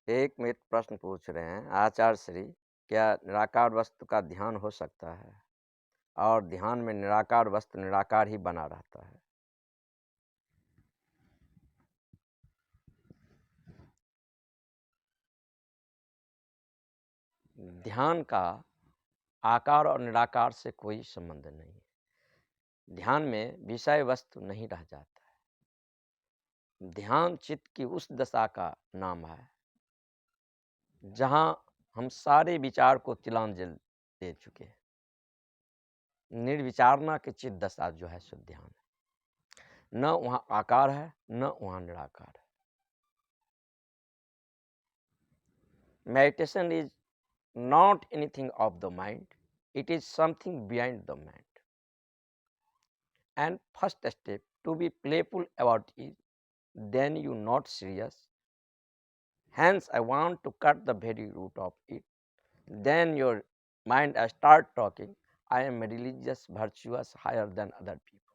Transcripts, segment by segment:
एक मित्र प्रश्न पूछ रहे हैं, आचार्य श्री, क्या निराकार वस्तु का ध्यान हो सकता है और ध्यान में निराकार वस्तु निराकार ही बना रहता है? ध्यान का आकार और निराकार से कोई संबंध नहीं है। ध्यान में विषय वस्तु नहीं रह जाता है। ध्यान चित्त की उस दशा का नाम है जहां हम सारे विचार को तिलांजलि दे चुके हैं। निर्विचारना की चित्त दशा जो है सो ध्यान है। न वहाँ आकार है, न वहाँ निराकार है। Meditation is not anything of the mind, it is something behind the mind. And first step to be playful about it, then you not serious. Hence I want to cut the very root of it. Then your mind start talking, I am religious, virtuous, higher than other people.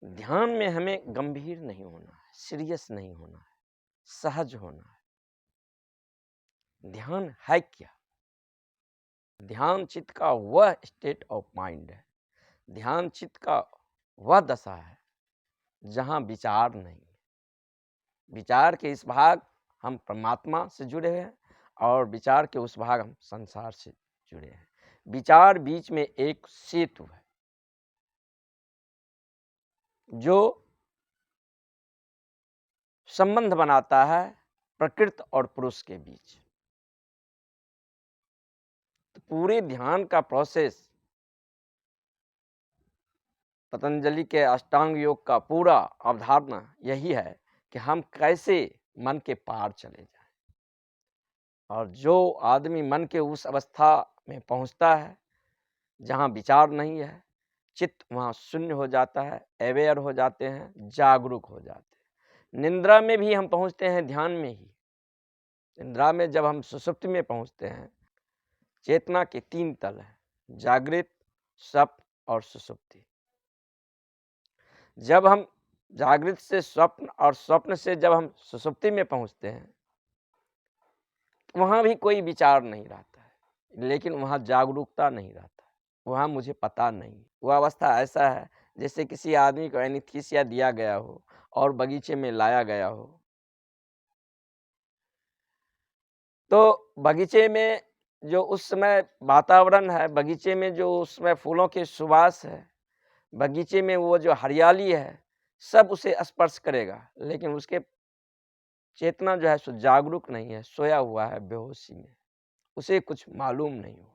ध्यान में हमें गंभीर नहीं होना है, serious नहीं होना है, सहज होना है। ध्यान है क्या? ध्यान चित्त का वह स्टेट ऑफ माइंड है, ध्यान चित्त का वह दशा है जहां विचार नहीं है। विचार के इस भाग हम परमात्मा से जुड़े हैं और विचार के उस भाग हम संसार से जुड़े हैं। विचार बीच में एक सेतु है जो संबंध बनाता है प्रकृति और पुरुष के बीच। तो पूरे ध्यान का प्रोसेस, पतंजलि के अष्टांग योग का पूरा अवधारणा यही है कि हम कैसे मन के पार चले जाएं। और जो आदमी मन के उस अवस्था में पहुंचता है जहां विचार नहीं है, चित्त वहां शून्य हो जाता है, अवेयर हो जाते हैं, जागरूक हो जाते हैं। निद्रा में भी हम पहुंचते हैं ध्यान में ही। निद्रा में जब हम सुषुप्ति में पहुंचते हैं, चेतना के 3 तल हैं, जागृत, स्वप्न और सुषुप्ति। जब हम जागृत से स्वप्न और स्वप्न से जब हम सुषुप्ति में पहुंचते हैं, वहां भी कोई विचार नहीं रहता है, लेकिन वहां जागरूकता नहीं रहता है, वहां मुझे पता नहीं। वह अवस्था ऐसा है जैसे किसी आदमी को एनेस्थीसिया दिया गया हो और बगीचे में लाया गया हो। तो बगीचे में जो उस समय वातावरण है, बगीचे में जो उस समय फूलों के सुवास है, बगीचे में वो जो हरियाली है, सब उसे स्पर्श करेगा, लेकिन उसके चेतना जो है सो जागरूक नहीं है, सोया हुआ है बेहोशी में, उसे कुछ मालूम नहीं हो।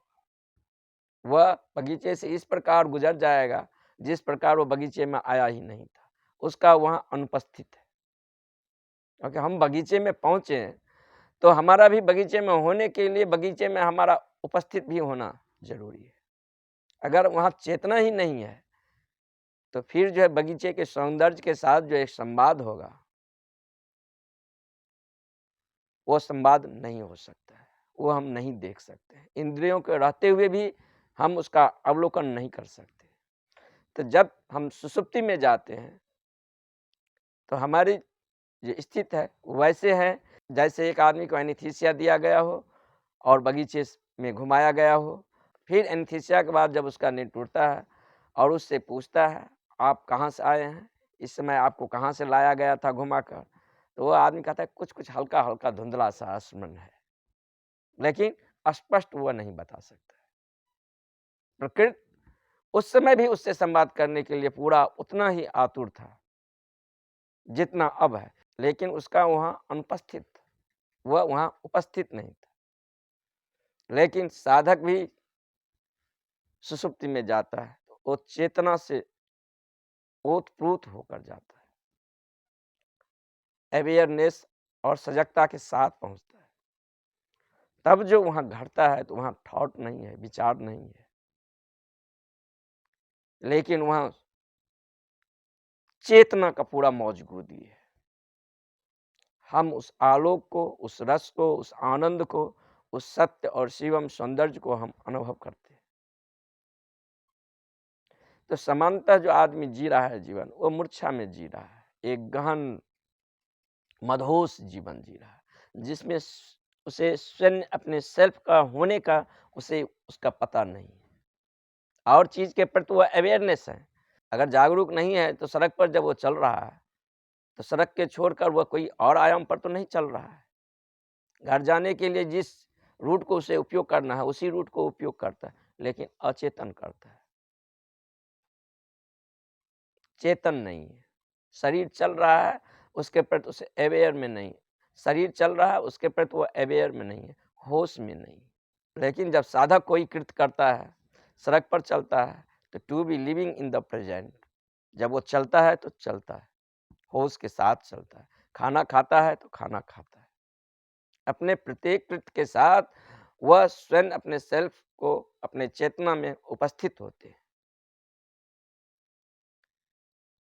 वह बगीचे से इस प्रकार गुजर जाएगा जिस प्रकार वो बगीचे में आया ही नहीं था, उसका वहां अनुपस्थित है। क्योंकि हम बगीचे में पहुंचे हैं तो हमारा भी बगीचे में होने के लिए बगीचे में हमारा उपस्थित भी होना जरूरी है। अगर वहां चेतना ही नहीं है तो फिर जो है बगीचे के सौंदर्य के साथ जो एक संवाद होगा, वो संवाद नहीं हो सकता है, वो हम नहीं देख सकते हैं। इंद्रियों के रहते हुए भी हम उसका अवलोकन नहीं कर सकते। तो जब हम सुषुप्ति में जाते हैं तो हमारी जो स्थिति है वैसे है जैसे एक आदमी को एनेस्थीसिया दिया गया हो और बगीचे में घुमाया गया हो। फिर एनेस्थीसिया के बाद जब उसका नींद टूटता है और उससे पूछता है, आप कहाँ से आए हैं, इस समय आपको कहाँ से लाया गया था घुमाकर? तो वो आदमी कहता है कुछ कुछ हल्का हल्का धुंधला सा स्मरण है, लेकिन स्पष्ट वह नहीं बता सकता। प्रकृति उस समय भी उससे संवाद करने के लिए पूरा उतना ही आतुर था जितना अब है, लेकिन उसका वहां अनुपस्थित, वह वहां उपस्थित नहीं था। लेकिन साधक भी सुषुप्ति में जाता है तो वो चेतना से ओतप्रोत होकर जाता है, अवेयरनेस और सजगता के साथ पहुंचता है। तब जो वहां घटता है तो वहां थॉट नहीं है, विचार नहीं है, लेकिन वहां चेतना का पूरा मौजूदगी है। हम उस आलोक को, उस रस को, उस आनंद को, उस सत्य और शिवम सौंदर्य को हम अनुभव करते हैं। तो समानतः जो आदमी जी रहा है जीवन, वो मूर्छा में जी रहा है, एक गहन मदहोश जीवन जी रहा है। जिसमें उसे स्वयं अपने सेल्फ का होने का उसे उसका पता नहीं है और चीज़ के प्रति वह अवेयरनेस है। अगर जागरूक नहीं है तो सड़क पर जब वो चल रहा है तो सड़क के छोड़कर वह कोई और आयाम पर तो नहीं चल रहा है। घर जाने के लिए जिस रूट को उसे उपयोग करना है उसी रूट को उपयोग करता है, लेकिन अचेतन करता है, चेतन नहीं है। शरीर चल रहा है उसके प्रति उसे अवेयर में नहीं, शरीर चल रहा है उसके प्रति वह अवेयर में नहीं है, होश में नहीं। लेकिन जब साधक कोई कृत्य करता है, सड़क पर चलता है, तो to be living in the present, जब वो चलता है तो चलता है, होश के साथ चलता है, खाना खाता है तो खाना खाता है, अपने प्रत्येक कृत्य के साथ वह स्वयं अपने सेल्फ को अपने चेतना में उपस्थित होते हैं।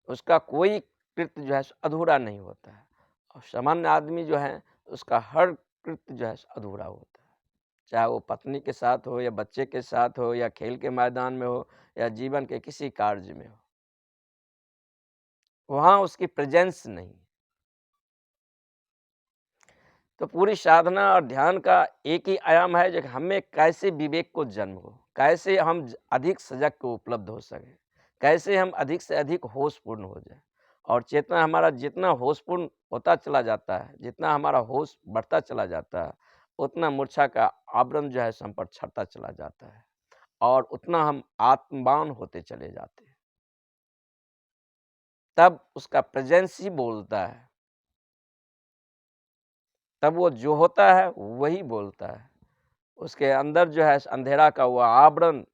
उसका कोई कृत्य जो है अधूरा नहीं होता है और सामान्य आदमी जो है उसका हर कृत्य जो है अधूरा होता है, चाहे वो पत्नी के साथ हो या बच्चे के साथ हो या खेल के मैदान में हो या जीवन के किसी कार्य में हो, वहाँ उसकी प्रेजेंस नहीं। तो पूरी साधना और ध्यान का एक ही आयाम है जो हमें कैसे विवेक को जन्म हो, कैसे हम अधिक सजग को उपलब्ध हो सके, कैसे हम अधिक से अधिक होशपूर्ण हो जाए। और चेतना हमारा जितना होशपूर्ण होता चला जाता है, जितना हमारा होश बढ़ता चला जाता है, उतना मूर्छा का आवरण जो है हम पर छटता चला जाता है और उतना हम आत्मवान होते चले जाते हैं। तब उसका प्रेजेंस ही बोलता है, तब वो जो होता है वही बोलता है। उसके अंदर जो है अंधेरा का वह आवरण,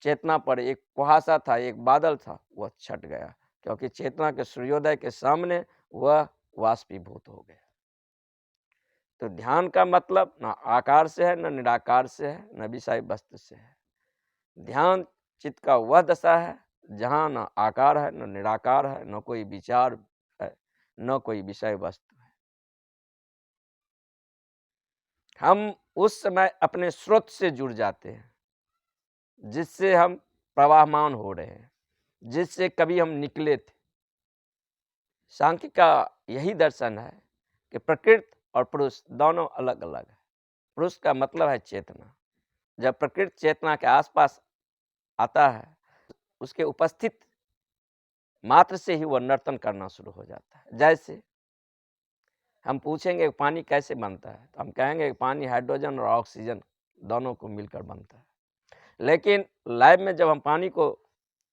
चेतना पर एक कुहासा था, एक बादल था, वह छट गया क्योंकि चेतना के सूर्योदय के सामने वह वाष्पीभूत हो गया। तो ध्यान का मतलब न आकार से है, न निराकार से है, न विषय वस्तु से है। ध्यान चित्त का वह दशा है जहाँ न आकार है, न निराकार है, न कोई विचार है, न कोई विषय वस्तु है। हम उस समय अपने स्रोत से जुड़ जाते हैं जिससे हम प्रवाहमान हो रहे हैं, जिससे कभी हम निकले थे। सांख्य का यही दर्शन है कि प्रकृति और पुरुष दोनों अलग अलग है। पुरुष का मतलब है चेतना। जब प्रकृति चेतना के आसपास आता है, उसके उपस्थित मात्र से ही वह नर्तन करना शुरू हो जाता है। जैसे हम पूछेंगे पानी कैसे बनता है, तो हम कहेंगे पानी हाइड्रोजन और ऑक्सीजन दोनों को मिलकर बनता है। लेकिन लैब में जब हम पानी को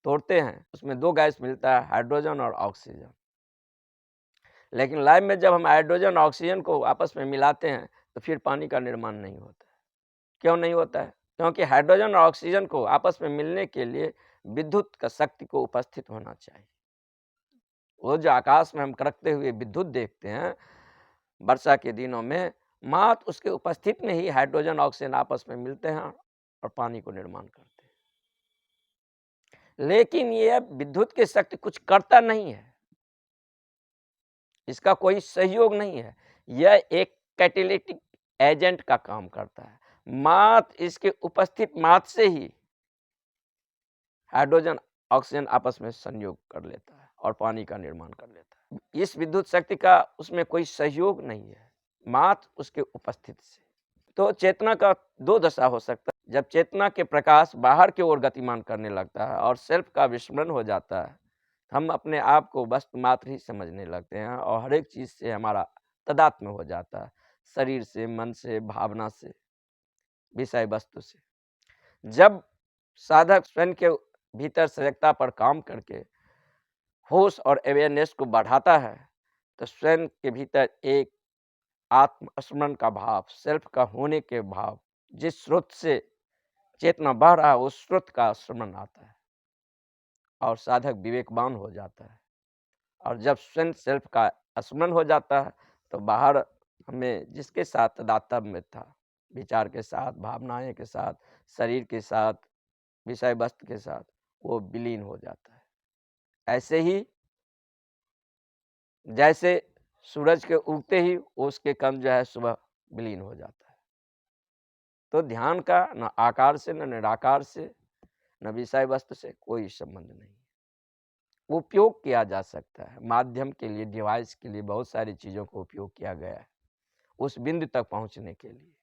तोड़ते हैं, उसमें दो गैस मिलता है, हाइड्रोजन और ऑक्सीजन। लेकिन लैब में जब हम हाइड्रोजन और ऑक्सीजन को आपस में मिलाते हैं तो फिर पानी का निर्माण नहीं होता है। क्यों नहीं होता है? क्योंकि हाइड्रोजन और ऑक्सीजन को आपस में मिलने के लिए विद्युत का शक्ति को उपस्थित होना चाहिए। वो जो आकाश में हम करकते हुए विद्युत देखते हैं वर्षा के दिनों में, मात्र उसके उपस्थित में ही हाइड्रोजन ऑक्सीजन आपस में मिलते हैं और पानी को निर्माण करते हैं। लेकिन ये विद्युत की शक्ति कुछ करता नहीं है, इसका कोई सहयोग नहीं है। यह एक कैटालिटिक एजेंट का काम करता है। मात्र इसके उपस्थित मात्र से ही हाइड्रोजन ऑक्सीजन आपस में संयोग कर लेता है और पानी का निर्माण कर लेता है। इस विद्युत शक्ति का उसमें कोई सहयोग नहीं है, मात्र उसके उपस्थिति से। तो चेतना का दो दशा हो सकता है। जब चेतना के प्रकाश बाहर की ओर गतिमान करने लगता है और सेल्फ का विस्मरण हो जाता है, हम अपने आप को वस्तु मात्र ही समझने लगते हैं और हर एक चीज से हमारा तदात्म्य हो जाता है, शरीर से, मन से, भावना से, विषय वस्तु से। जब साधक स्वयं के भीतर सजगता पर काम करके होश और अवेयरनेस को बढ़ाता है, तो स्वयं के भीतर एक आत्मस्मरण का भाव, सेल्फ का होने के भाव, जिस स्रोत से चेतना बह रहा है उस स्रोत का स्मरण आता है और साधक विवेकवान हो जाता है। और जब स्वयं सेल्फ का स्मरण हो जाता है तो बाहर हमें जिसके साथ तादात्म्य में था, विचार के साथ, भावनाएं के साथ, शरीर के साथ, विषय वस्तु के साथ, वो विलीन हो जाता है। ऐसे ही जैसे सूरज के उगते ही उसके कण जो है सुबह विलीन हो जाता है। तो ध्यान का न आकार से, न निराकार से, न विषय वस्तु से कोई संबंध नहीं। उपयोग किया जा सकता है माध्यम के लिए, डिवाइस के लिए बहुत सारी चीज़ों को उपयोग किया गया है, उस बिंदु तक पहुंचने के लिए।